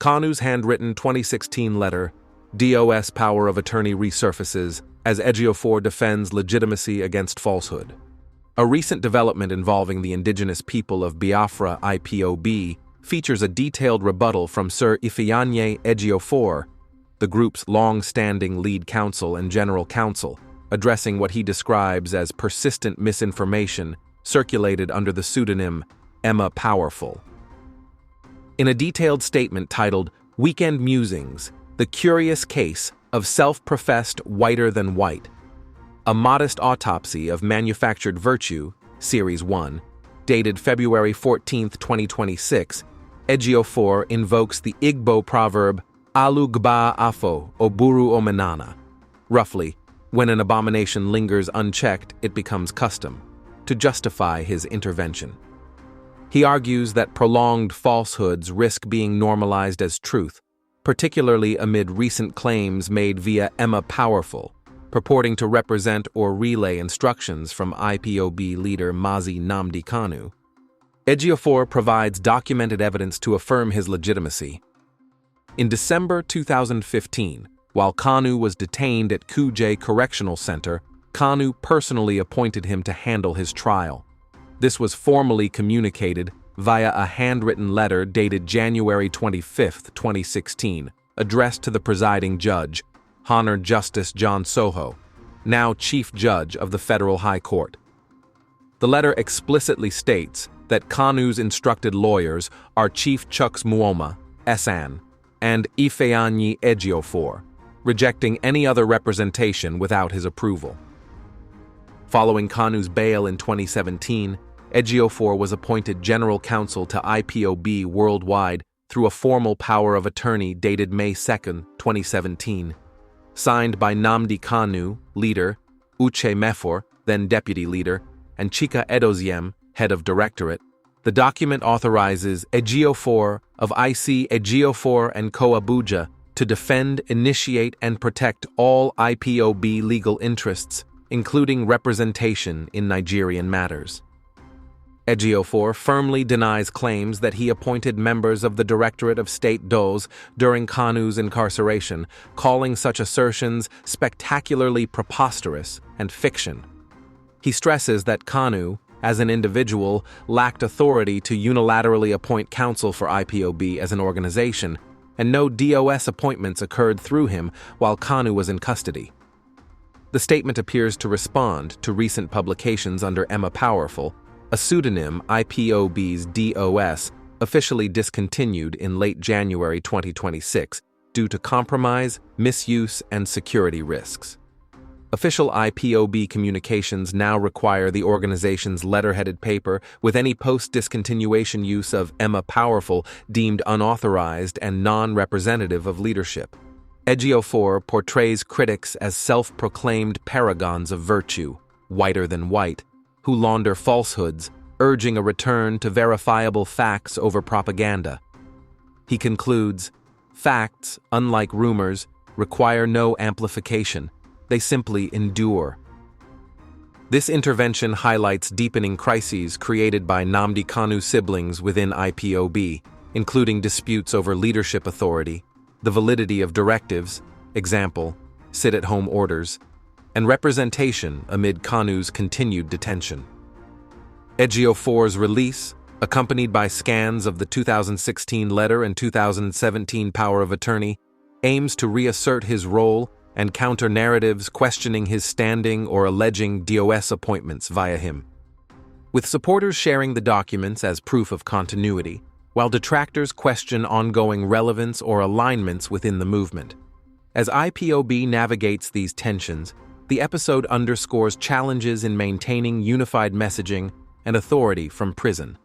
Kanu's handwritten 2016 letter, DOS power of attorney resurfaces as Ejiofor defends legitimacy against falsehood. A recent development involving the Indigenous People of Biafra IPOB features a detailed rebuttal from Sir Ifeanyi Ejiofor, the group's long-standing lead counsel and General Counsel, addressing what he describes as persistent misinformation circulated under the pseudonym Emma Powerful. In a detailed statement titled Weekend Musings, the Curious Case of Self-Professed Whiter Than White, a Modest Autopsy of Manufactured Virtue, Series 1, dated February 14, 2026, Ejiofor invokes the Igbo proverb, Alu gbaa afọ, o bụrụ omenana. Roughly, when an abomination lingers unchecked, it becomes custom, to justify his intervention. He argues that prolonged falsehoods risk being normalized as truth, particularly amid recent claims made via Emma Powerful, purporting to represent or relay instructions from IPOB leader Nnamdi Kanu. Ejiofor provides documented evidence to affirm his legitimacy. In December 2015, while Kanu was detained at Kuje Correctional Centre, Kanu personally appointed him to handle his trial. This was formally communicated via a handwritten letter dated January 25, 2016, addressed to the presiding judge, Honored Justice John Tsoho, now Chief Judge of the Federal High Court. The letter explicitly states that Kanu's instructed lawyers are Chief Chuks Muoma SAN and Ifeanyi Ejiofor, rejecting any other representation without his approval. Following Kanu's bail in 2017, Ejiofor was appointed General Counsel to IPOB worldwide through a formal power of attorney dated May 2, 2017. Signed by Nnamdi Kanu, leader, Uche Meffor, then deputy leader, and Chika Edoziem, head of directorate, the document authorizes Ejiofor of IC Ejiofor and Co. Abuja to defend, initiate, and protect all IPOB legal interests, including representation in Nigerian matters. Ejiofor firmly denies claims that he appointed members of the Directorate of State DOS during Kanu's incarceration, calling such assertions spectacularly preposterous and fiction. He stresses that Kanu, as an individual, lacked authority to unilaterally appoint counsel for IPOB as an organization, and no DOS appointments occurred through him while Kanu was in custody. The statement appears to respond to recent publications under Emma Powerful, a pseudonym IPOB's DOS officially discontinued in late January 2026 due to compromise, misuse, and security risks. Official IPOB communications now require the organization's letterheaded paper with any post-discontinuation use of Emma Powerful deemed unauthorized and non-representative of leadership. Ejiofor portrays critics as self-proclaimed paragons of virtue, whiter than white, who launder falsehoods, urging a return to verifiable facts over propaganda. He concludes, facts, unlike rumors, require no amplification. They simply endure. This intervention highlights deepening crises created by Nnamdi Kanu siblings within IPOB, including disputes over leadership authority, the validity of directives, example, sit-at-home orders, and representation amid Kanu's continued detention. Ejiofor's release, accompanied by scans of the 2016 letter and 2017 power of attorney, aims to reassert his role and counter narratives questioning his standing or alleging DOS appointments via him. With supporters sharing the documents as proof of continuity, while detractors question ongoing relevance or alignments within the movement. As IPOB navigates these tensions, the episode underscores challenges in maintaining unified messaging and authority from prison.